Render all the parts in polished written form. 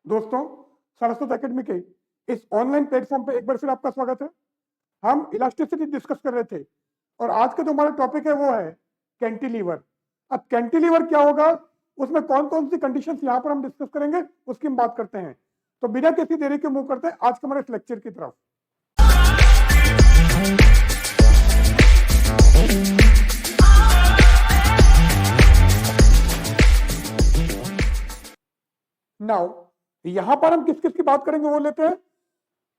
दोस्तों, सरस्वत एकेडमी के इस ऑनलाइन प्लेटफॉर्म पे एक बार फिर आपका स्वागत है। हम इलास्टिसिटी डिस्कस कर रहे थे और आज का जो हमारा टॉपिक है वो है कैंटिलीवर। अब कैंटिलीवर क्या होगा, उसमें कौन कौन सी कंडीशंस यहाँ पर हम डिस्कस करेंगे उसकी हम बात करते हैं। तो बिना किसी देरी के मूव करते हैं आज के हमारे इस लेक्चर की तरफ। नाउ यहां पर हम किस किस की बात करेंगे वो लेते हैं।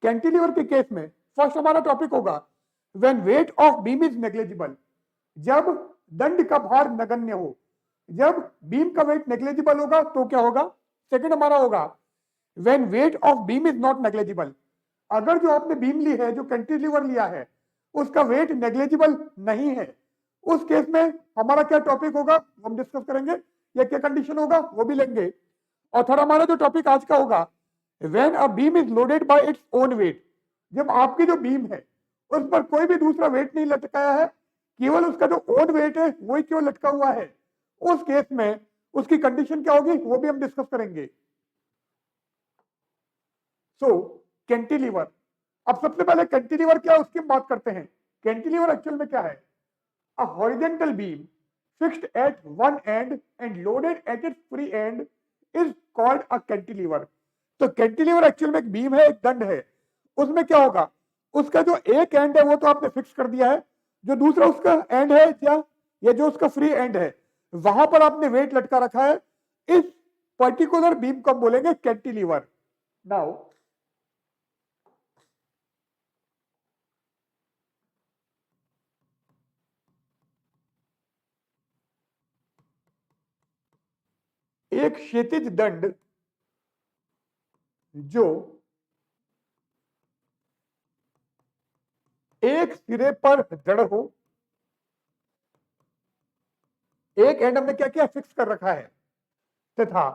कैंटिलीवर के केस में फर्स्ट हमारा टॉपिक होगा when weight of beam is negligible, जब दंड का भार नगण्य हो। जब बीम का वेट नेग्लिजिबल होगा तो क्या होगा। सेकंड हमारा होगा when weight of beam is not negligible, अगर जो आपने बीम ली है, जो कैंटिलीवर लिया है, उसका वेट नेग्लिजिबल नहीं है, उस केस में हमारा क्या टॉपिक होगा हम डिस्कस करेंगे, या क्या कंडीशन होगा वो भी लेंगे। और थर्ड हमारा जो टॉपिक आज का होगा when a beam is loaded by its own weight, जब आपकी जो बीम है उस पर कोई भी दूसरा वेट नहीं लटकाया है, केवल उसका जो ओन वेट है वही केवल लटका हुआ है, उस केस में उसकी कंडीशन क्या होगी वो भी हम डिस्कस करेंगे। सो कैंटिलीवर, अब सबसे पहले कैंटिलीवर क्या है उसकी बात करते हैं। कैंटिलीवर एक्चुअल में क्या है, a horizontal beam fixed at one end and loaded at its free end is called a cantilever। तो कैंटिलीवर एक्चुअल में एक बीम है, एक दंड है, उसमें क्या होगा, उसका जो एक एंड है वो तो आपने फिक्स कर दिया है, जो दूसरा उसका एंड है क्या, ये जो उसका फ्री एंड है वहां पर आपने वेट लटका रखा है, इस पर्टिकुलर बीम को हम बोलेंगे कैंटिलीवर। नाउ एक क्षैतिज दंड जो एक सिरे पर जड़ हो, एक एंड हमने क्या किया फिक्स कर रखा है, तथा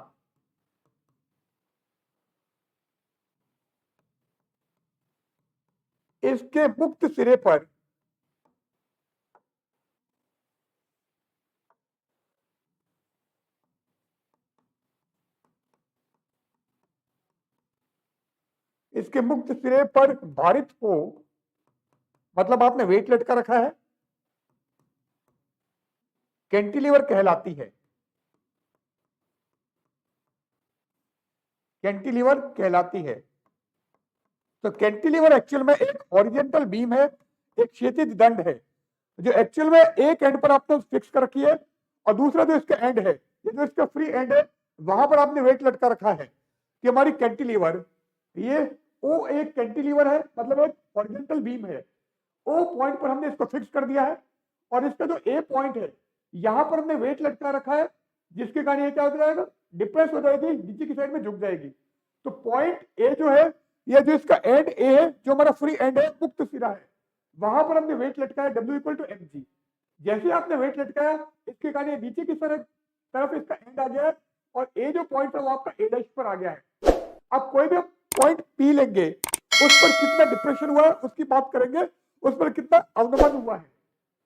इसके मुक्त सिरे पर इसके मुक्त सिरे पर भारित हो, मतलब आपने वेट लटका रखा है, कैंटिलीवर कहलाती है। कैंटिलीवर कहलाती है। तो कैंटिलीवर एक्चुअल में एक हॉरिजॉन्टल बीम है, एक क्षैतिज दंड है, जो एक्चुअल में एक एंड पर आपने फिक्स कर रखी है और दूसरा जो इसका एंड है, ये जो इसका फ्री एंड है वहां पर आपने वेट लटका रखा है कि हमारी कैंटिलीवर, ये ओ एक कैंटिलीवर है, मतलब एक हॉरिजॉन्टल बीम है, ओ पॉइंट पर हमने इसको फिक्स कर दिया है और इसका जो ए पॉइंट है यहां पर हमने वेट लटका रखा है, जिसके कारण ये क्या हो जाएगा, डिप्रेस हो जाएगी, नीचे की साइड में झुक जाएगी। तो पॉइंट ए जो है, ये जो इसका एंड ए है, जो हमारा फ्री एंड है, मुक्त सिरा है, वहां पर हमने वेट लटकाया W इक्वल टू mg। जैसे आपने वेट लटकाया इसके कारण ये नीचे की तरफ इसका एंड आ गया है और ए जो पॉइंट है वो आपका ए डैश पर आ गया है। अब कोई भी पॉइंट पी लेंगे, उस पर कितना डिप्रेशन हुआ है उसकी बात करेंगे, उस पर कितना अवनमन हुआ है।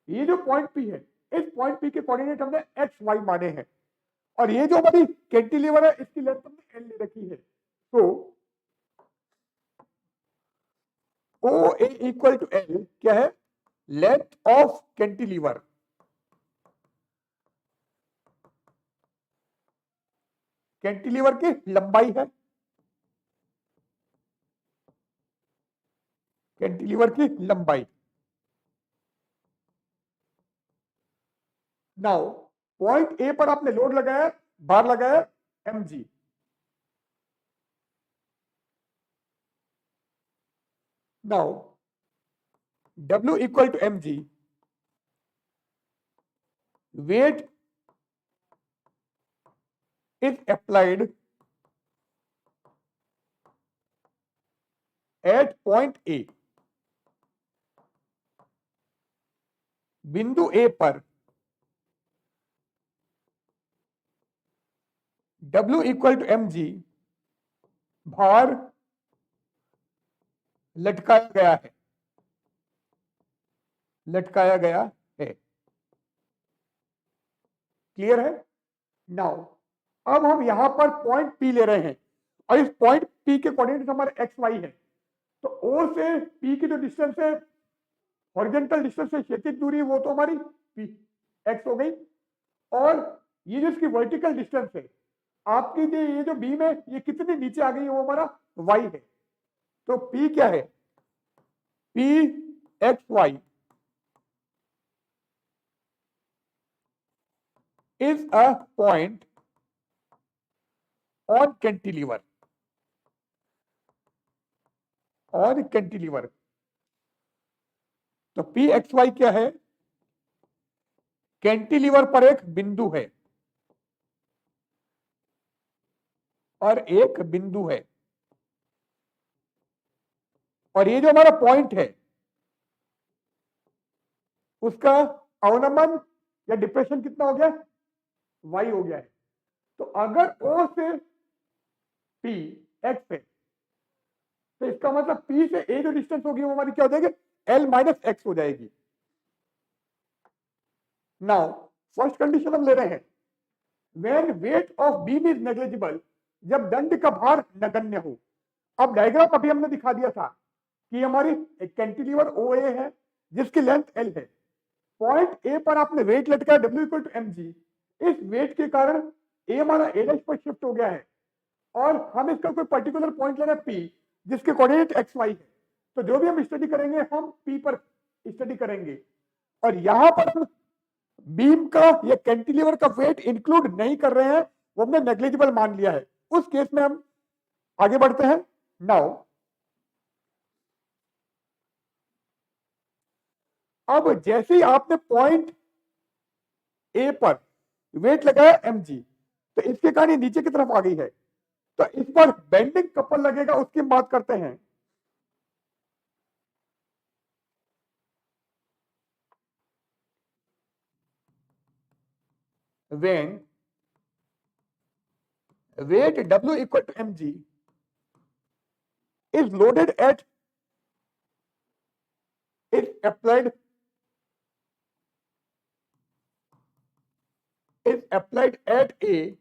ये जो पॉइंट पी है, इस पॉइंट पी के कोऑर्डिनेट हमने एक्स वाई माने हैं, और ये जो हमारी कैंटिलीवर है इसकी लेंथ हमने एल ले रखी है। तो ओ ए इक्वल टू एल क्या है, लेंथ ऑफ कैंटिलीवर। कैंटिलीवर की लंबाई है, कैंटिलीवर की लंबाई। नाउ पॉइंट ए पर आपने लोड लगाया, भार लगाया mg, now W equal to mg, weight is applied at point A, बिंदु ए पर W इक्वल टू mg भार लटकाया गया है, लटकाया गया है। क्लियर है। नाउ अब हम यहां पर पॉइंट पी ले रहे हैं और इस पॉइंट P के कोऑर्डिनेट हमारे एक्स वाई है, तो O से P की जो डिस्टेंस है, हॉरिजॉन्टल डिस्टेंस से क्षैतिज दूरी, वो तो हमारी P x हो गई, और ये जो इसकी वर्टिकल डिस्टेंस है आपकी, ये जो बीम है ये कितनी नीचे आ गई है, वो हमारा y है। तो P क्या है, P x y is a point on cantilever, on cantilever। तो पी एक्स वाई क्या है, कैंटिलीवर पर एक बिंदु है, और एक बिंदु है, और ये जो हमारा पॉइंट है उसका अवनमन या डिप्रेशन कितना हो गया, y हो गया है। तो अगर O से P x है, तो इसका मतलब P से A जो डिस्टेंस होगी वो हमारी क्या हो जाएगी, L माइनस एक्स हो जाएगी। नाउ फर्स्ट कंडीशन हम ले रहे हैं, when weight of beam is negligible, जब दंड का भार नगण्य हो। अब डायग्राम अभी हमने दिखा दिया था कि हमारी एक कैंटिलीवर OA है जिसकी लेंथ L है, पॉइंट A पर आपने वेट लटकाया W इक्वल टू mg, इस वेट के कारण A हमारा A' पर शिफ्ट हो गया है, और हम इसका कोई पर्टिकुलर पॉइंट ले रहे हैं P जिसके कोऑर्डिनेट एक्स वाई है। तो जो भी हम स्टडी करेंगे हम P पर स्टडी करेंगे, और यहां पर हम बीम का या कैंटिलीवर का वेट इंक्लूड नहीं कर रहे हैं, वो हमने नेग्लिजिबल मान लिया है। उस केस में हम आगे बढ़ते हैं। नाउ अब जैसे ही आपने पॉइंट ए पर वेट लगाया mg, तो इसके कारण ये नीचे की तरफ आ गई है, तो इस पर बेंडिंग कपल लगेगा, उसकी बात करते हैं। when weight W equal to mg is loaded at is applied at A,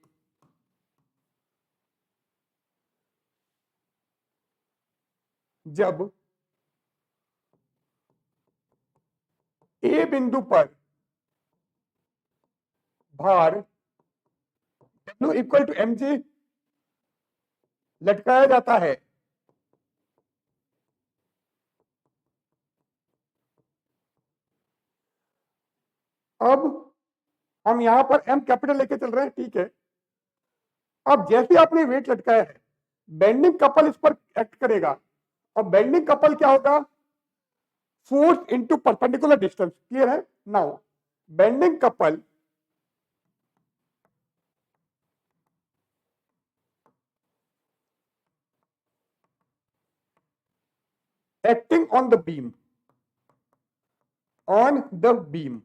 जब A बिंदु पर भार W इक्वल टू mg लटकाया जाता है, अब हम यहां पर m कैपिटल लेके चल रहे हैं, ठीक है। अब जैसे आपने वेट लटकाया है, बेंडिंग कपल इस पर एक्ट करेगा, और बेंडिंग कपल क्या होगा, force into perpendicular distance, clear है। Now bending couple acting on the beam, on the beam,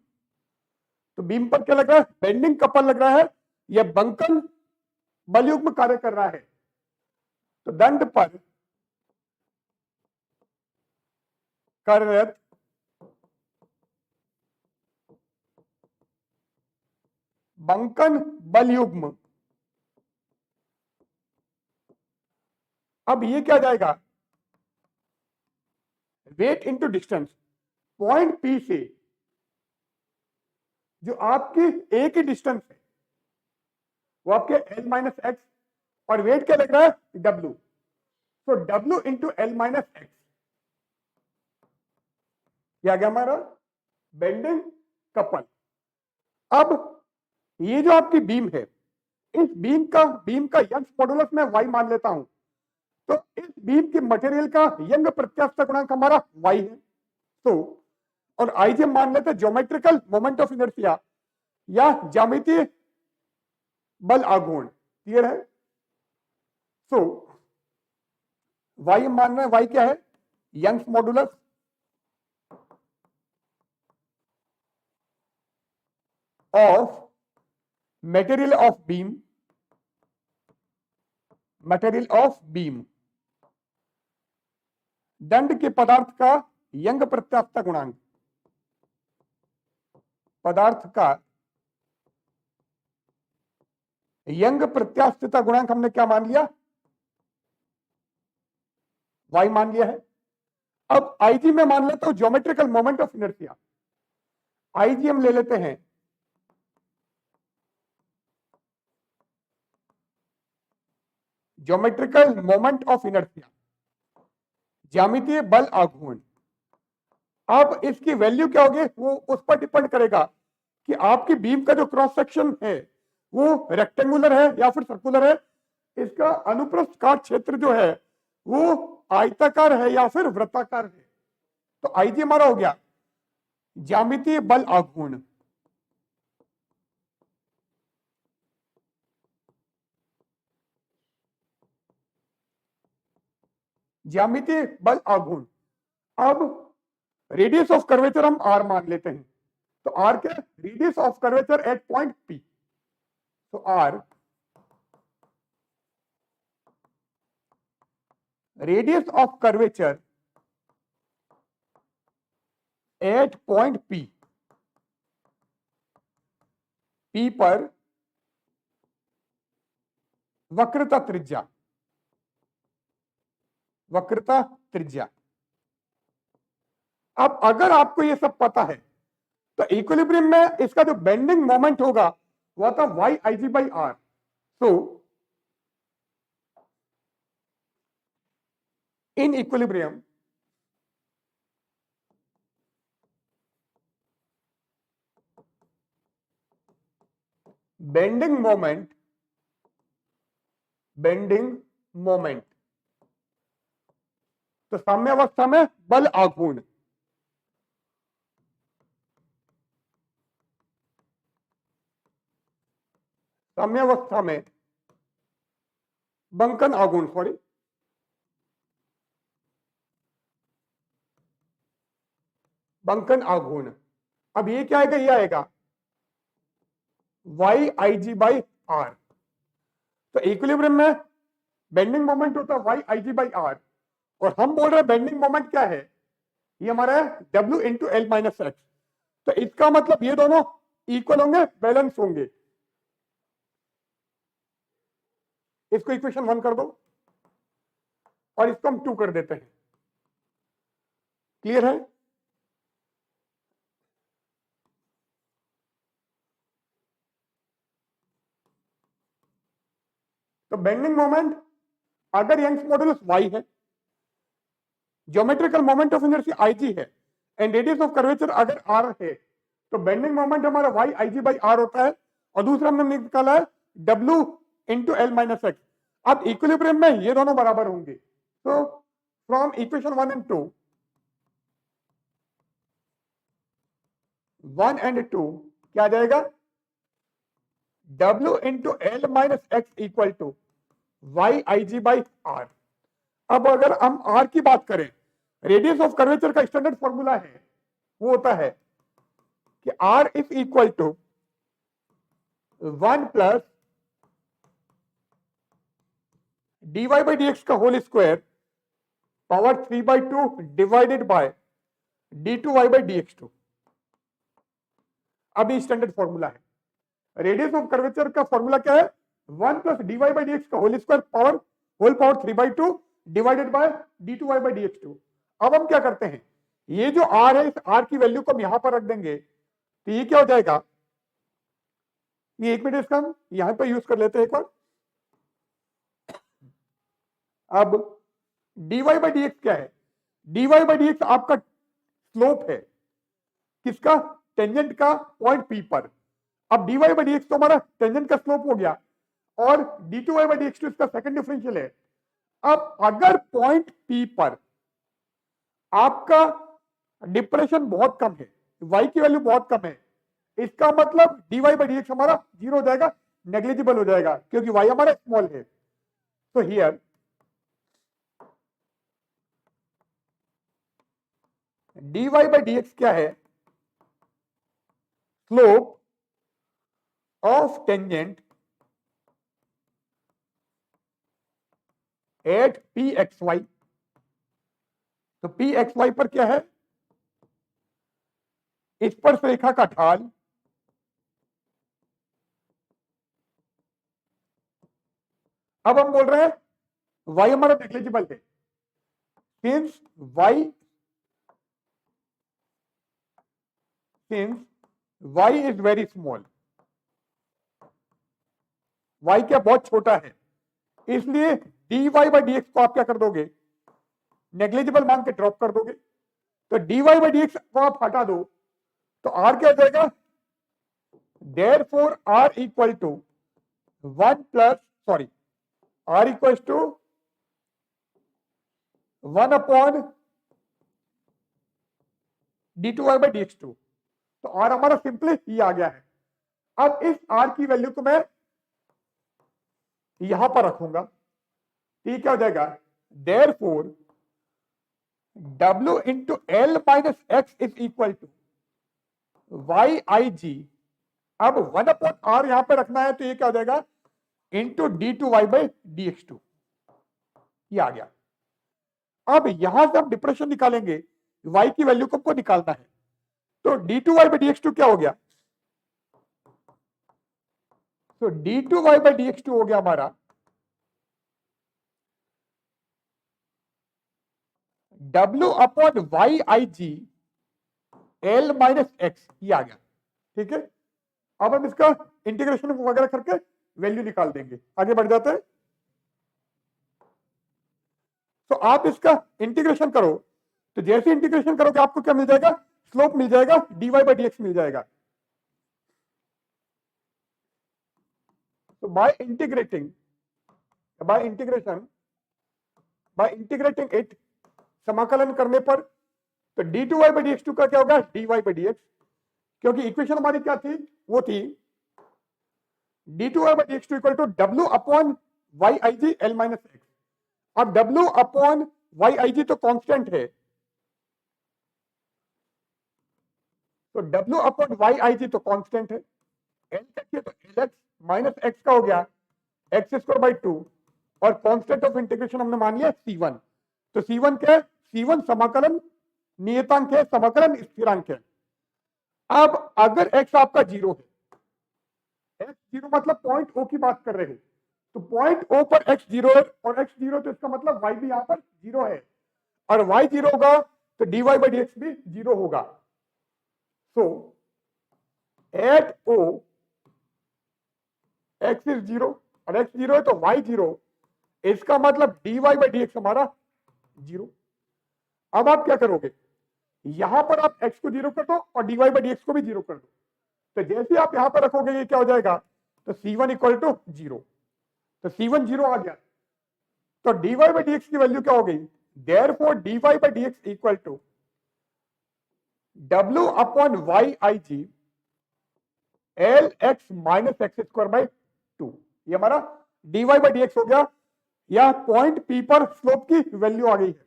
तो बीम पर क्या लग रहा है, बेंडिंग कपल लग रहा है, यह बंकन बलयुग्म कार्य कर रहा है। तो दंड पर कार्यरत बंकन बलयुग्म, अब ये क्या जाएगा, weight into distance, point P से जो आपकी A की डिस्टेंस है वो आपके L माइनस एक्स, और वेट क्या लग रहा है, W, तो W into L minus x, क्या गया हमारा बेंडिंग कपल। अब ये जो आपकी बीम है, इस बीम का यंग मॉडुलस मैं y मान लेता हूं, तो इस बीम की मटेरियल का यंग प्रत्यास्थ गुणांक हमारा y है। तो और आई हम मान लेते हैं ज्योमेट्रिकल मोमेंट ऑफ इनर्शिया या ज्यामितीय बल आघूर्ण, क्लियर है। सो y मान रहे हैं, y क्या है, Young's modulus of material of beam, material of beam, दंड के पदार्थ का यंग प्रत्यास्थ गुणांक, पदार्थ का यंग प्रत्यास्थता गुणांक हमने क्या मान लिया, y मान लिया है। अब IG में मान लेता हूं geometrical moment of inertia, IG हम ले लेते हैं ज्योमेट्रिकल मोमेंट ऑफ इनर्शिया, ज्यामितीय बल आघूर्ण। अब इसकी वैल्यू क्या होगी, वो उस पर डिपेंड करेगा कि आपकी बीम का जो क्रॉस सेक्शन है वो रेक्टेंगुलर है या फिर सर्कुलर है, इसका अनुप्रस्थ काट क्षेत्र जो है वो आयताकार है या फिर वृत्ताकार है। तो IG हमारा हो गया ज्यामितीय बल आघूर्ण। ज्यामितीय बल आघूर्ण। अब रेडियस ऑफ कर्वेचर हम R मान लेते हैं, तो R क्या, radius of curvature at point P। तो R radius of curvature at point P, P पर वक्रता त्रिज्या, वक्रता त्रिज्या। अब अगर आपको ये सब पता है तो इक्विलिब्रियम में इसका जो बेंडिंग मोमेंट होगा वो था YIG/R। So in equilibrium bending moment, तो साम्यावस्था में बल आघूर्ण, साम्यावस्था में बंकन आघूर्ण, सॉरी बंकन आघूर्ण। अब ये क्या आएगा, ये आएगा YIG/R। तो इक्विलिब्रियम में बेंडिंग मोमेंट होता है YIG/R, और हम बोल रहे हैं बेंडिंग मोमेंट क्या है, ये हमारा है W into L minus x. तो इसका मतलब ये दोनों इक्वल होंगे, बैलेंस होंगे। इसको इक्वेशन 1 कर दो और इसको हम 2 कर देते हैं। क्लियर है? तो बेंडिंग मोमेंट अगर यंग्स मॉडुलस y है, geometrical moment of inertia IG है, एंड रेडियस ऑफ कर्वेचर अगर R है, तो बेंडिंग मोमेंट हमारा YIG/R होता है, और दूसरा हमने निकाला है W into L minus x. अब इक्विलिब्रियम में ये दोनों बराबर होंगे। तो फ्रॉम इक्वेशन 1 एंड 2, 1 एंड 2 क्या आ जाएगा, W into L minus x equal to YIG/R। अब अगर हम R की बात करें, रेडियस ऑफ कर्वेचर का स्टैंडर्ड फॉर्मूला है, वो होता है कि R is equal to 1 plus dy/dx का whole square power 3/2 divided by d2y/dx2। अब ये स्टैंडर्ड फॉर्मूला है। रेडियस ऑफ कर्वेचर का फॉर्मूला क्या है, 1 प्लस dy/dx का whole square whole power 3/2 divided by d2y/dx2। अब हम क्या करते हैं, ये जो r है, इस r की वैल्यू को हम यहां पर रख देंगे, तो ये क्या हो जाएगा, ये 1 मिनट इसका हम यहां पर यूज कर लेते हैं एक बार। अब dy/dx क्या है, dy/dx आपका स्लोप है, किसका, टेंजेंट का पॉइंट P पर। अब dy/dx तो हमारा टेंजेंट का स्लोप हो गया, और d2y/dx2 इसका सेकंड डिफरेंशियल है। अब अगर पॉइंट P पर आपका डिप्रेशन बहुत कम है, y की वैल्यू बहुत कम है, इसका मतलब dy/dx हमारा 0 हो जाएगा, नेग्लिजिबल हो जाएगा, क्योंकि y हमारा स्मॉल है। तो हियर dy/dx क्या है, slope of tangent at pxy। तो pxy पर क्या है, स्पर्श रेखा का ढाल अब हम बोल रहे हैं y हमारा नेग्लिजिबल है, since y is very small, y क्या बहुत छोटा है, इसलिए dy by dx को आप क्या कर दोगे, नेग्लिजिबल मान के ड्रॉप कर दोगे। तो dy by dx को आप हटा दो तो r क्या हो जाएगा, therefore r equal to 1 plus r equals to 1 upon d2y by dx2। तो r हमारा सिंपली ये आ गया है। अब इस r की वैल्यू को मैं यहां पर रखूंगा, ठीक क्या हो जाएगा, therefore w into l minus x is equal to yig। अब 1 अपॉन r यहां पे रखना है तो ये क्या हो जाएगा, इंटू d2y by dx2, ये आ गया। अब यहां से हम डिप्रेशन निकालेंगे, y की वैल्यू को हमको निकालना है, तो d2y by dx2 क्या हो गया, तो d2y by dx2 हो गया हमारा w upon yig l minus x, ये आ गया, ठीक है। अब हम इसका इंटीग्रेशन वगैरह करके वैल्यू निकाल देंगे, आगे बढ़ जाते हैं। तो आप इसका इंटीग्रेशन करो, तो जैसे इंटीग्रेशन करोगे आपको क्या मिल जाएगा, स्लोप मिल जाएगा, dy by dx मिल जाएगा। तो बाय इंटीग्रेटिंग इट, समाकलन करने पर, तो d2y by dx2 का क्या होगा, dy by dx, क्योंकि इक्वेशन हमारी क्या थी, वो थी d2y by dx2 equal to w upon yig l minus x। अब w अपॉन yig तो कांस्टेंट है, तो w अपॉन yig तो कांस्टेंट है, l का तो lx माइनस x का हो गया x स्क्वायर बाई 2, और कांस्टेंट ऑफ इंटीग्रेशन हमने मान लिया c1। तो c1 क्या है, c1 समाकलन नियतांक है, समाकलन स्थिरांक है। अब अगर x आपका 0 है, x 0 मतलब पॉइंट O की बात कर रहे हो, तो पॉइंट O पर x 0 है, और x 0 तो इसका मतलब y भी यहां पर 0 है, और y 0 होगा तो dy by dx भी 0 होगा। सो एट O x इज 0 और x 0 है तो y 0, इसका मतलब dy by dx हमारा 0। अब आप क्या करोगे, यहां पर आप x को 0 कर दो और dy by dx को भी 0 कर दो, तो जैसे आप यहां पर रखोगे ये क्या हो जाएगा, तो c1 इक्वल टू 0, तो c1 0 आ गया, तो dy by dx की वैल्यू क्या हो गई, therefore dy by dx equal to w upon yig l x minus x square by 2, ये हमारा dy by dx हो गया, या पॉइंट P पर स्लोप की वैल्यू आ गई है।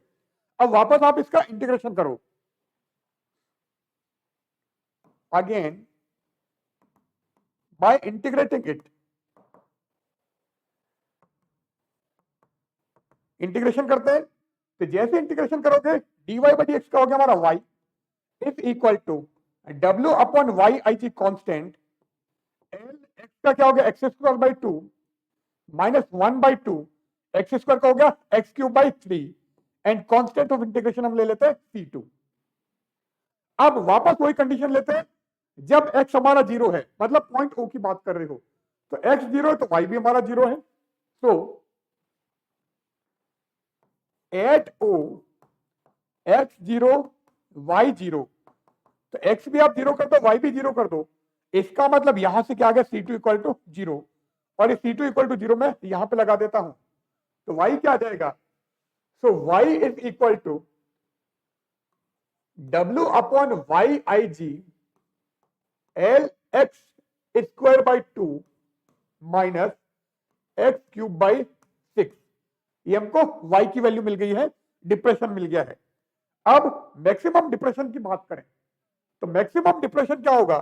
अब वापस आप इसका इंटीग्रेशन करो, again by integrating it, integration करते हैं, तो जैसे इंटीग्रेशन करोगे dy by dx का हो गया हमारा y is equal to w upon yig constant, l x का क्या हो गया, x square by 2 minus 1 by 2, x square का हो गया x cube by 3, and constant of integration हम ले लेते हैं c2। अब वापस वही कंडीशन लेते हैं, जब x हमारा 0 है, मतलब पॉइंट O की बात कर रहे हो, तो x 0 है तो y भी हमारा 0 है, तो एट O x 0 y 0, तो x भी आप 0 कर दो, y भी 0 कर दो, इसका मतलब यहां से क्या आ गया, c2 इक्वल टू 0, और इस c2 इक्वल टू 0 में यहां पे लगा देता हूं, तो y क्या आ जाएगा, so y is equal to w upon yig l x square by 2 minus x cube by 6, ये हमको y की वैल्यू मिल गई है, डिप्रेशन मिल गया है। अब मैक्सिमम डिप्रेशन की बात करें, तो मैक्सिमम डिप्रेशन क्या होगा,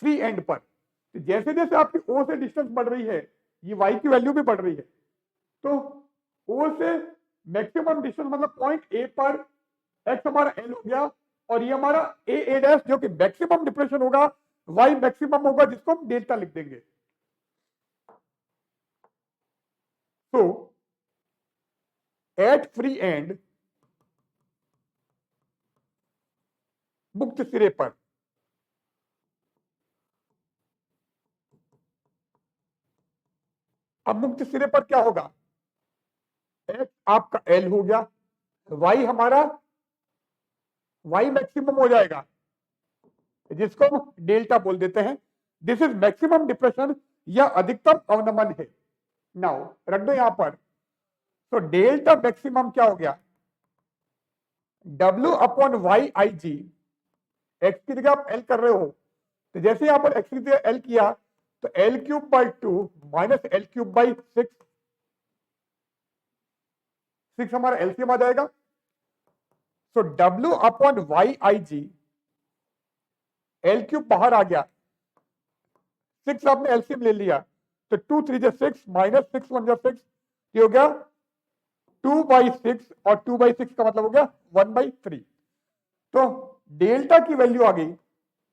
फ्री एंड पर, तो जैसे जैसे आपकी O से डिस्टेंस बढ़ रही है, ये y की वैल्यू भी बढ़ रही है, तो O से मैक्सिमम डिस्टेंस मतलब पॉइंट A पर x हमारा L हो गया, और ये हमारा a डैश जो कि मैक्सिमम डिप्रेशन होगा, y मैक्सिमम होगा, जिसको हम डेल्टा लिख देंगे। तो एट फ्री एंड, मुक्त सिरे पर, अब मुक्त सिरे पर क्या होगा, एक्स आपका एल हो गया, वाई हमारा वाई मैक्सिमम हो जाएगा, जिसको हम डेल्टा बोल देते हैं। दिस इज मैक्सिमम डिप्रेशन या अधिकतम अवनमन है। नाउ रख दो यहां पर, तो डेल्टा मैक्सिमम क्या हो गया, W upon y I ji, x की जगह आप एल कर रहे हो, तो जैसे यहां पर एक्स की जगह एल किया तो L cube by 2 minus l cube by 6, 6 हमारा एलसीएम आ जाएगा। सो W upon y I ji, L cube बाहर आ गया, 6 आपने एलसीएम ले लिया, तो 2 3 जा 6 माइनस 6 1 जा 6, ये हो गया 2/6, और 2/6 का मतलब हो गया 1/3। तो डेल्टा की वैल्यू आ गई,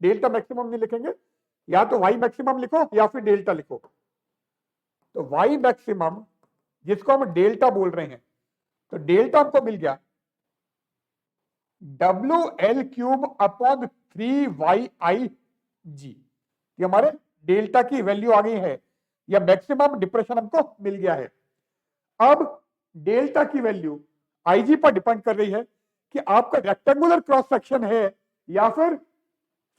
डेल्टा मैक्सिमम नहीं लिखेंगे, या तो वाई मैक्सिमम लिखो या फिर डेल्टा लिखो। तो वाई मैक्सिमम जिसको हम डेल्टा बोल रहे हैं, तो डेल्टा हमको मिल गया WL क्यूब अपॉन 3YI जी, ये हमारे डेल्टा की वैल्यू आ गई है, या मैक्सिमम डिप्रेशन हमको मिल गया है। अब डेल्टा की वैल्यू आईजी पर डिपेंड कर रही है कि आपका रेक्टेंगुलर क्रॉस सेक्शन है या फिर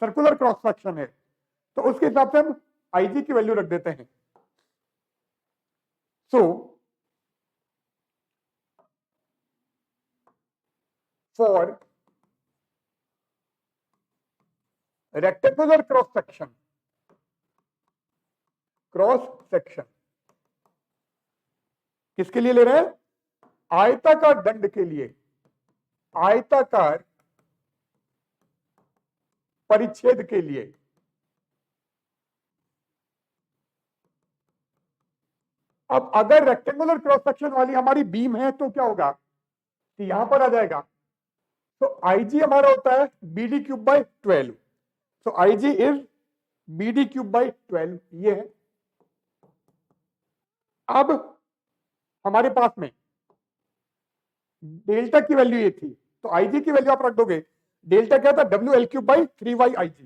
सर्कुलर क्रॉस सेक्शन है, तो उसके हिसाब से हम आईजी की वैल्यू रख देते हैं। So for rectangular cross section किसके लिए ले रहे हैं, आयताकार दंड के लिए, आयताकार परिच्छेद के लिए। अब अगर रेक्टेंगुलर क्रॉस सेक्शन वाली हमारी बीम है तो क्या होगा, तो यहां पर आ जाएगा, तो आईजी हमारा होता है बीडी क्यूब बाई 12, तो IG is bd cube by 12, ये है। अब हमारे पास में डेल्टा की वैल्यू ये थी, तो आईजी की वैल्यू आप रख दोगे, डेल्टा क्या था, W l cube by 3y आई जी,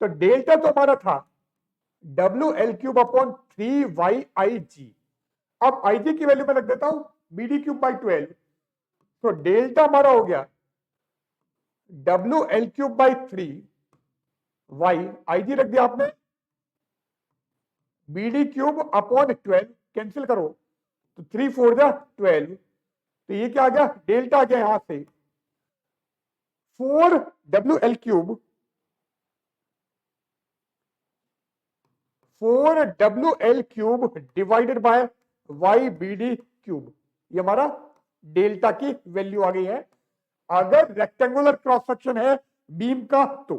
तो डेल्टा तो हमारा था W l cube upon 3YI जी। अब आईजी की वैल्यू में रख देता हूं बीडी क्यूब बाई 12, तो डेल्टा हमारा हो गया W l cube by 3y, IG रख दिया आपने बीडी क्यूब अपॉन 12, कैंसिल करो तो 3 4 जा 12, तो ये क्या आ गया, डेल्टा आ गया यहां से 4WL cube, 4WL cube divided bye YBD cube, ये हमारा डेल्टा की वैल्यू आ गई है अगर रेक्टेंगुलर क्रॉस सेक्शन है बीम का तो।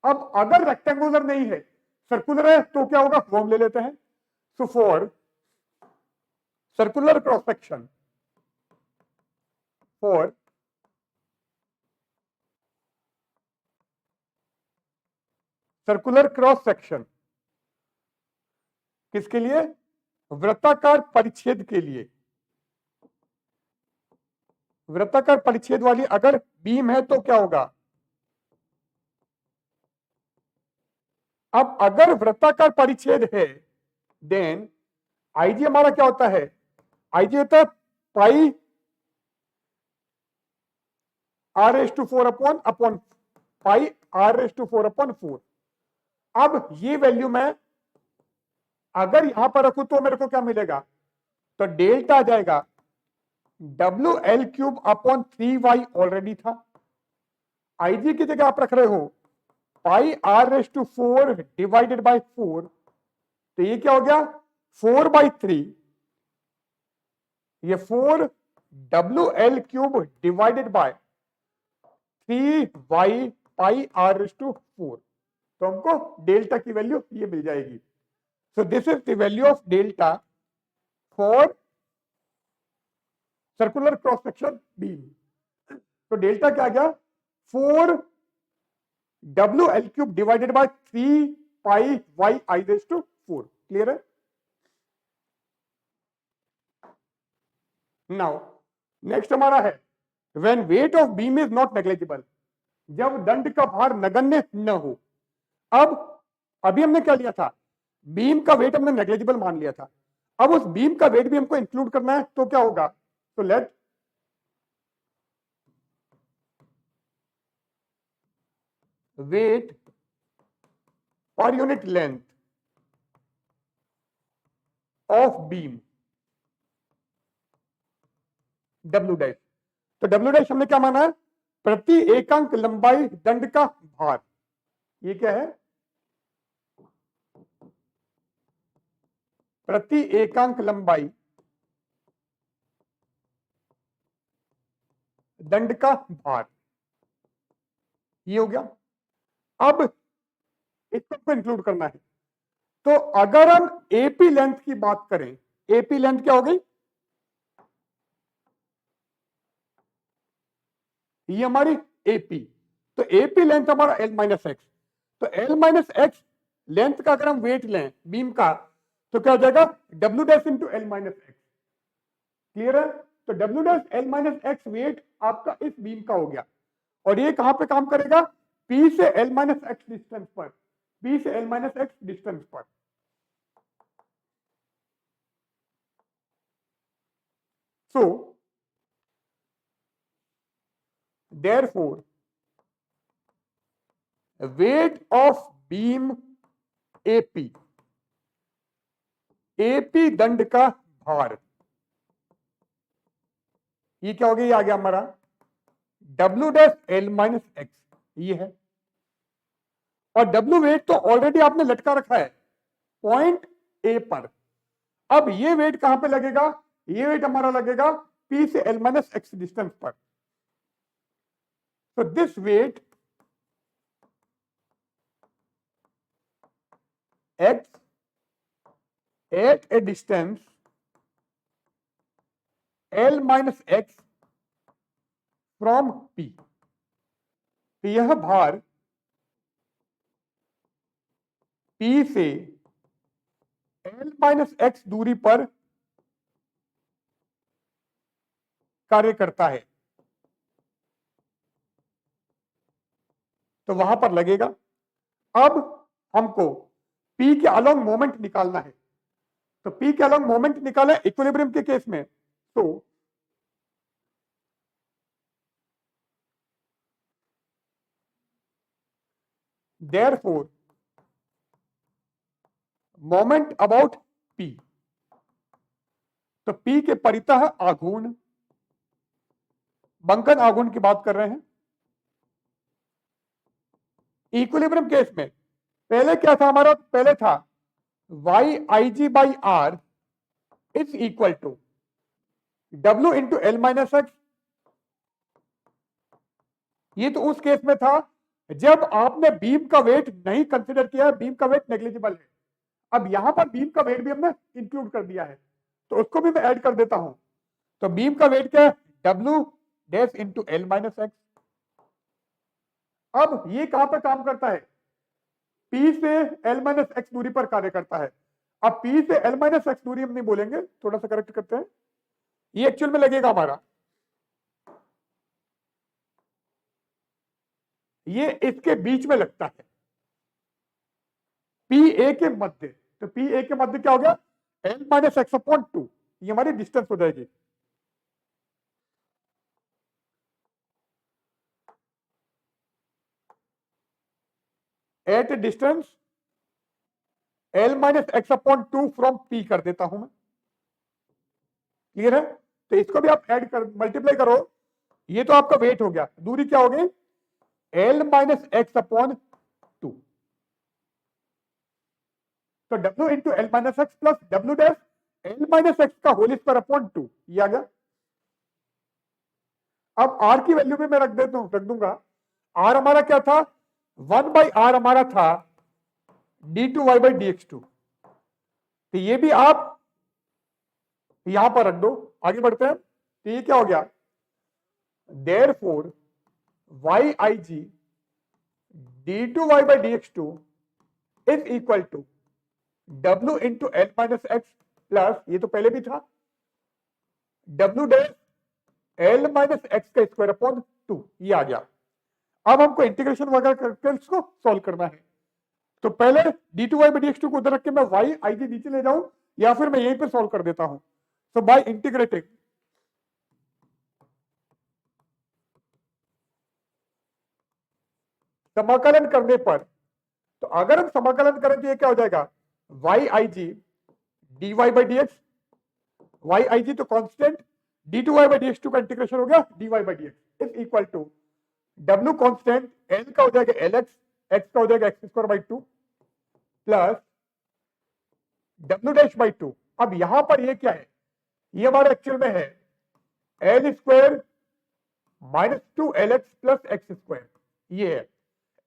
अब अगर रेक्टेंगुलर नहीं है, सर्कुलर है, तो क्या होगा वो हम ले लेते हैं। So for circular cross section, for circular cross section किसके लिए, वृत्ताकार परिच्छेद के लिए, वृत्ताकार परिच्छेद वाली अगर बीम है तो क्या होगा, अब अगर वृत्ताकार परिच्छेद है देन आईजी हमारा क्या होता है, आईजी होता है पाई r⁴ अपॉन पाई r⁴/4। अब ये वैल्यू मैं अगर यहां पर रखूं तो मेरे को क्या मिलेगा, तो डेल्टा आ जाएगा WL cube upon 3y already था, आईजी की जगह आप रख रहे हो पाई r⁴ डिवाइडेड बाय 4, तो ये क्या हो गया 4/3, ये 4WL cube divided bye 3y पाई r⁴, तो हमको डेल्टा की वैल्यू ये मिल जाएगी। So this is the value of delta for circular cross section beam. तो डेल्टा क्या आ गया, 4WL cube divided bye 3πyi⁴, clear है। नाउ नेक्स्ट हमारा है when weight of beam is not negligible, जब दंड का भार नगण्य न हो। अब अभी हमने क्या लिया था, बीम का वेट हमने नेग्लिजिबल मान लिया था, अब उस बीम का वेट भी हमको इंक्लूड करना है, तो क्या होगा, तो लेट वेट पर यूनिट लेंथ ऑफ बीम डब्ल्यू डैश। तो डब्ल्यू डैश हमने क्या माना है, प्रति एकांक लंबाई दंड का भार। ये क्या है, प्रति एकांक लंबाई दंड का भार, ये हो गया। अब इसको इंक्लूड करना है, तो अगर हम एपी लेंथ की बात करें, एपी लेंथ क्या हो गई, ये हमारी एपी, तो एपी लेंथ हमारा एल माइनस एक्स, तो एल माइनस एक्स लेंथ का अगर हम वेट लें बीम का, तो क्या हो जाएगा डब्ल्यू dash into l minus x. Clear है, तो डब्ल्यू dash l minus x weight आपका इस बीम का हो गया, और ये कहां पे काम करेगा, पी से एल माइनस एक्स डिस्टेंस पर, पी से एल माइनस एक्स डिस्टेंस पर। सो therefore weight of beam AP, AP दंड का भार, ये क्या हो गया, ये आ गया हमारा W dash l minus x, ये है। और डब्ल्यू वेट तो ऑलरेडी आपने लटका रखा है पॉइंट ए पर, अब ये वेट कहां पे लगेगा, ये वेट हमारा लगेगा पी से एल माइनस एक्स डिस्टेंस पर। So this weight acts at a distance L minus x from P। तो यह भार P से L माइनस एक्स दूरी पर कार्य करता है, तो वहां पर लगेगा। अब हमको P के अलोंग मोमेंट निकालना है, तो P के अलोंग मोमेंट निकाले इक्विलिब्रियम के केस में, तो therefore मोमेंट अबाउट P, तो P के परितः आघूर्ण, बंकन आघूर्ण की बात कर रहे हैं। इक्विलिब्रियम केस में पहले क्या था हमारा, पहले था y I G by R is equal to डब्ल्यू इंटू एल माइनस एक्स। ये तो उस केस में था जब आपने बीम का वेट नहीं कंसिडर किया, बीम का वेट नेग्लिजिबल है। अब यहां पर बीम का वेट भी हमने इंक्लूड कर दिया है, तो उसको भी मैं ऐड कर देता हूं। तो बीम का वेट क्या है, W dash into l minus x. अब ये कहां पर काम करता है, P से L माइनस एक्स दूरी पर कार्य करता है। अब P से L माइनस एक्स दूरी हम नहीं बोलेंगे, थोड़ा सा करेक्ट करते हैं, ये एक्चुअल में लगेगा हमारा, ये इसके बीच में लगता है, PA के मध्य। तो PA के मध्य क्या हो गया, L माइनस एक्स अपॉन 2, ये हमारी डिस्टेंस हो जाएगी। At distance L minus x upon 2 from P कर देता हूं मैं। क्लियर है, तो इसको भी आप ऐड कर मल्टीप्लाई करो, ये तो आपका वेट हो गया, दूरी क्या हो गई, L माइनस एक्स अपॉन 2। तो W into l minus x plus डब्ल्यू डैश एल माइनस एक्स का होल स्क्वायर अपॉन 2, ये आ गया। अब R की वैल्यू भी मैं रख दूंगा। R हमारा क्या था, 1 बाई आर हमारा था d2y बाई dx2, तो ये भी आप यहां पर रख दो। आगे बढ़ते हैं, तो ये क्या हो गया, therefore y i g d2y by dx2 is equal to w into l minus x plus, ये तो पहले भी था, डब्ल्यू डैश एल माइनस एक्स का स्क्वायर अपॉन 2, ये आ गया। अब हमको इंटीग्रेशन वगैरह करके इसको सॉल्व करना है। तो पहले d2y by dx2 को उधर रख के मैं y आई जी नीचे ले जाऊं, या फिर मैं यहीं पर सॉल्व कर देता हूं। सो बाय इंटीग्रेटिंग समाकलन करने पर, तो अगर हम समाकलन करें तो ये क्या हो जाएगा, y I G dy by dx, y I जी तो कांस्टेंट, d2y by dx2 का इंटीग्रेशन हो गया dy by dx is equal to w constant, n का हो जाएगा lx, x का हो जाएगा x square by 2 plus w dash by 2। अब यहां पर ये क्या है, ये हमारे एक्चुअल में है L square minus 2lx plus x square, ये है।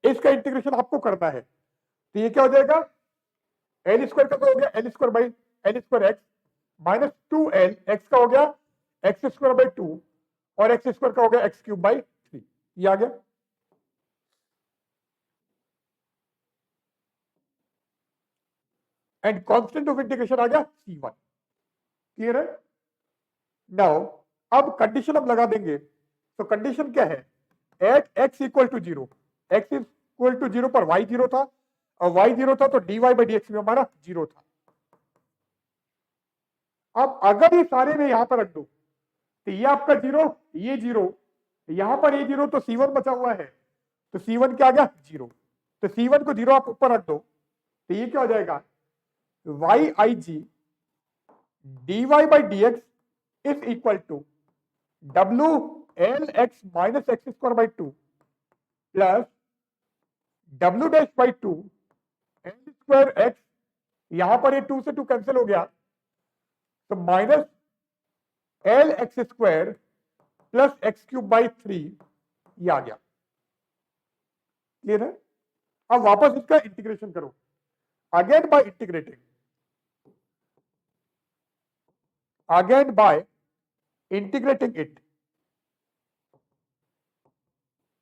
इसका इंटीग्रेशन आपको करना है, तो ये क्या हो जाएगा, एल स्क्वायर का तो हो गया L square by L square x minus 2l, x का हो गया एक्स स्क्वायर बाई 2 और एक्स स्क्वायर का हो गया एक्स क्यूब बाई 3, ये आ गया। एंड कांस्टेंट ऑफ इंटीग्रेशन आ गया c1, क्लियर है। नाउ अब कंडीशन हम लगा देंगे, तो कंडीशन क्या है, at x equal to 0, x equal to 0 पर y 0 था, और y 0 था तो dy बाई dx में हमारा 0 था। अब अगर ये सारे में यहां पर रख दो, तो ये आपका 0, ये 0, यहां पर ये 0, तो c1 बचा हुआ है, तो c1 क्या आ गया 0, तो c1 को 0 आप ऊपर रख दो, तो ये क्या हो जाएगा, y I G dy by dx is equal to w l x minus x square by 2 plus w dash by 2 l square x, यहां पर ये 2 से 2 कैंसिल हो गया, तो minus l x square plus x cube by 3, ये आ गया, clear है। अब वापस इसका इंटीग्रेशन करो, again by integrating, again by integrating it,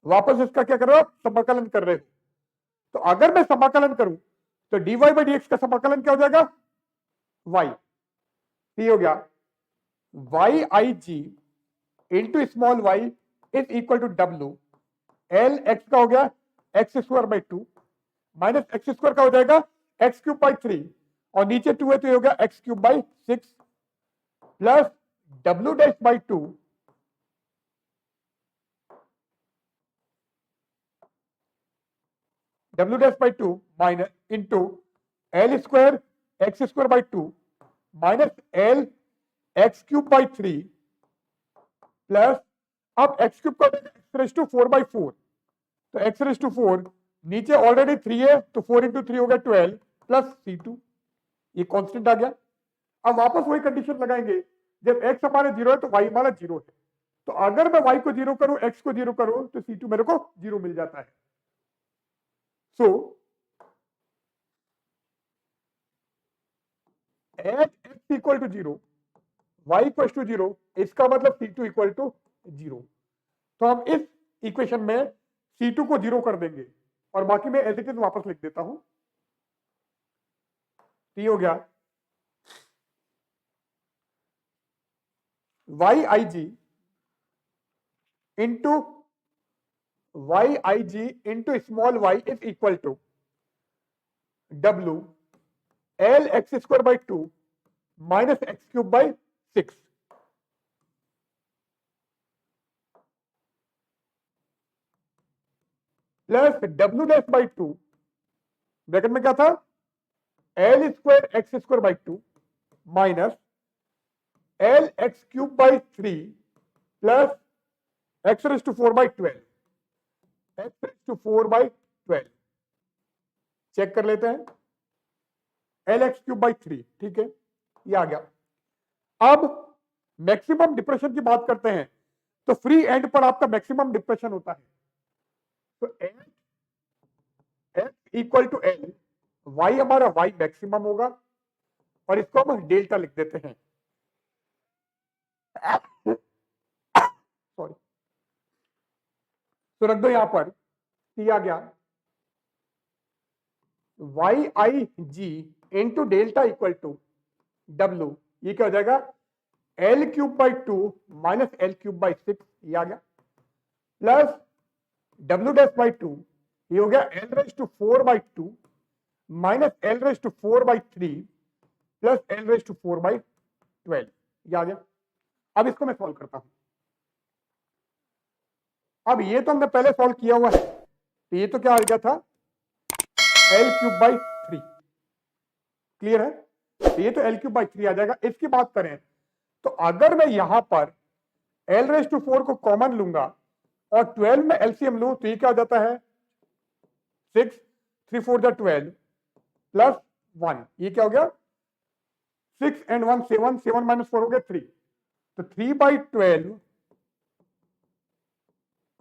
वापस इसका क्या कर रहे हो, समाकलन कर रहे हो। तो अगर मैं समाकलन करूं तो dy बाई dx का समाकलन क्या हो जाएगा, y, ये हो गया y I G into small y is equal to w l x का हो गया x square by 2 minus x square का हो जाएगा एक्स क्यूब बाई 3, और नीचे 2 है तो ये हो गया x cube by 6 plus w dash by 2 w dash by 2 minus into L square x square by 2 minus l x cube by 3 plus, अब एक्स क्यूब का एक्स रेज टू 4 बाई 4, तो एक्स रेज टू 4, नीचे already 3 है तो 4 into 3 हो गया 12 plus c2, ये constant आ गया। अब वापस वही कंडीशन लगाएंगे, जब x हमारा 0 है तो y हमारा 0 है, तो अगर मैं y को 0 करूं x को 0 करूं तो c2 मेरे को 0 मिल जाता है। So at x equal to 0 y equal to 0, इसका मतलब c2 इक्वल टू 0। तो हम इस इक्वेशन में c2 को 0 कर देंगे, और बाकी मैं एज इट इज वापस लिख देता हूं, ये हो गया y I G into y I G into small y is equal to w l x square by 2 minus x cube by 6 plus w dash by 2, bracket में क्या था, l square x square by 2 minus l x cube by 3 plus x raise to 4 by 12, x raise to 4 by 12, check कर लेते हैं, L x cube by 3, ठीक है, ये आ गया। अब मैक्सिमम डिप्रेशन की बात करते हैं, तो फ्री एंड पर आपका मैक्सिमम डिप्रेशन होता है, तो x equal to l, y हमारा वाई मैक्सिमम होगा, और इसको हम डेल्टा लिख देते हैं, सॉरी, तो रख दो यहां पर, आ गया y I G into delta equal to डब्ल्यू, ये क्या हो जाएगा, l cube by 2 minus l cube by 6 ये आ गया, प्लस डब्ल्यू डैश बाई 2 ये हो गया l raise to 4 by 2 minus l raise to 4 by 3 plus l raise to 4 by 12 ये आ गया। अब इसको मैं सॉल्व करता हूं। अब ये तो हमने पहले सॉल्व किया हुआ है, तो ये तो क्या आ गया था एल क्यूब बाई 3, क्लियर है, तो ये तो एल क्यूब बाई 3 आ जाएगा। इसकी बात करें तो अगर मैं यहां पर एल रेज टू 4 को कॉमन लूंगा और 12 में एलसीएम लूं तो ये क्या हो जाता है 6 3 4 जा 12 प्लस 1, ये क्या हो गया 6 and 1 7 7 माइनस 4 हो गया 3, तो 3 बाई 12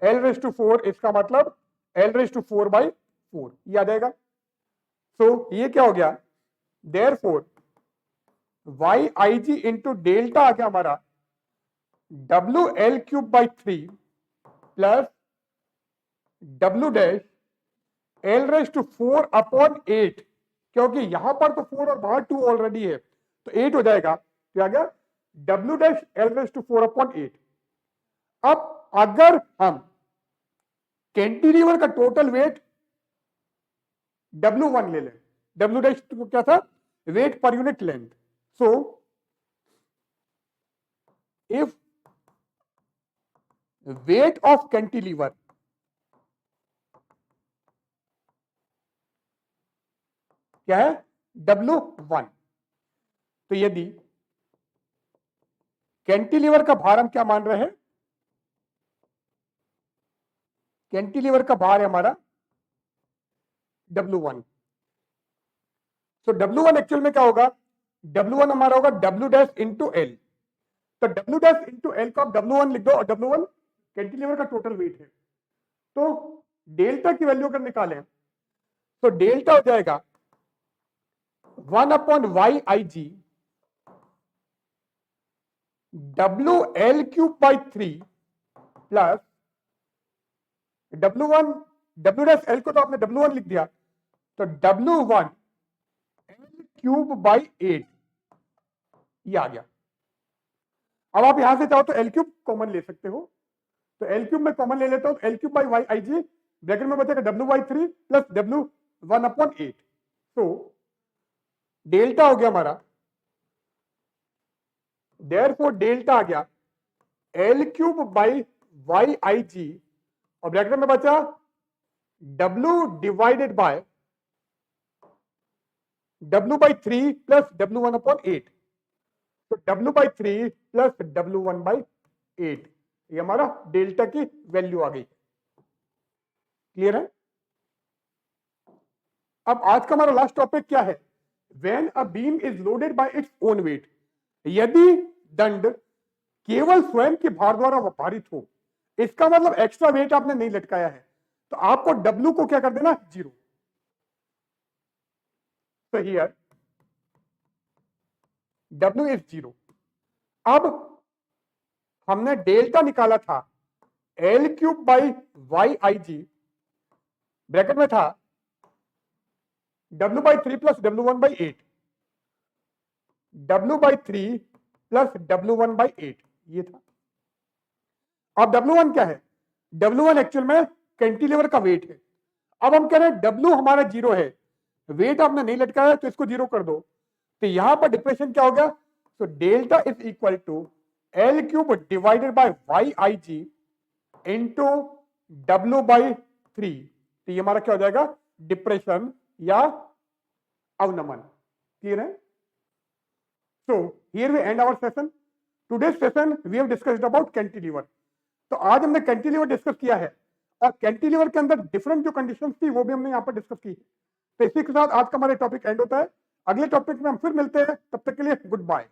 एल रेज टू 4, इसका मतलब एल रेज टू 4 बाई 4 ये आ जाएगा। सो ये क्या हो गया therefore y I G into delta आ गया हमारा डब्ल्यू एल क्यूब बाई 3 प्लस डब्ल्यू dash l raise to 4 upon 8, क्योंकि यहां पर तो 4 और बाहर 2 ऑलरेडी है तो 8 हो जाएगा, तो आ गया डब्ल्यू dash l raise to 4 upon 8। अब अगर हम कैंटिलीवर का टोटल वेट W1 ले लें, डब्ल्यू डैश क्या था वेट पर unit length, so if weight of cantilever क्या है W1, तो यदि कैंटिलीवर का भार हम क्या मान रहे हैं, कैंटिलीवर का भार है हमारा W1, तो W1 एक्चुअल में क्या होगा W1 हमारा होगा W डैश इंटू एल, तो W डैश इंटू एल को आप W1 लिख दो और W1 कैंटिलीवर का टोटल वेट है, तो डेल्टा की वैल्यू अगर निकालें तो डेल्टा हो जाएगा 1 अपॉन वाई आई जी डब्ल्यू l cube by 3 plus W1 W dash l को तो आपने W1 लिख दिया, तो W1 एल क्यूब बाई 8 ये आ गया। अब आप यहां से चाहो तो एल क्यूब कॉमन ले सकते हो, तो एल क्यूब में कॉमन ले लेता हूं, l cube by y I G bracket में बचेगा W/3 प्लस W1 अपॉन 8, तो डेल्टा हो गया हमारा, देयरफॉर डेल्टा आ गया L cube by y I जी और ब्रैकेट में बचा W divided by W/3 plus W1 upon 8, तो W/3 प्लस W1/8 ये हमारा डेल्टा की वैल्यू आ गई, क्लियर है। अब आज का हमारा लास्ट टॉपिक क्या है, when a beam is loaded bye its own wait, यदि दंड केवल स्वयं के भार द्वारा भारित हो, इसका मतलब एक्स्ट्रा वेट आपने नहीं लटकाया है, तो आपको W को क्या कर देना 0, तो हियर W इज 0। अब हमने डेल्टा निकाला था l cube by y I G bracket में था W/3 plus W1/8, W/3 plus W1/8 ये था। अब W1 क्या है, W1 एक्चुअल में कैंटिलीवर का वेट है। अब हम कह रहे हैं W हमारा 0 है, वेट आपने नहीं लटकाया तो इसको 0 कर दो, तो यहां पर डिप्रेशन क्या होगा, तो delta is equal to l cube divided by y I G into W/3, तो ये हमारा क्या हो जाएगा डिप्रेशन या अवनमन, क्लियर है। So here we end our session. Today's session we have discussed about cantilever. तो आज हमने कैंटिलीवर डिस्कस किया है और कैंटिलीवर के अंदर डिफरेंट जो कंडीशंस थी वो भी हमने यहाँ पर डिस्कस की। तो इसी के साथ आज का हमारा टॉपिक एंड होता है। अगले टॉपिक में हम फिर मिलते हैं, तब तक के लिए गुड बाय।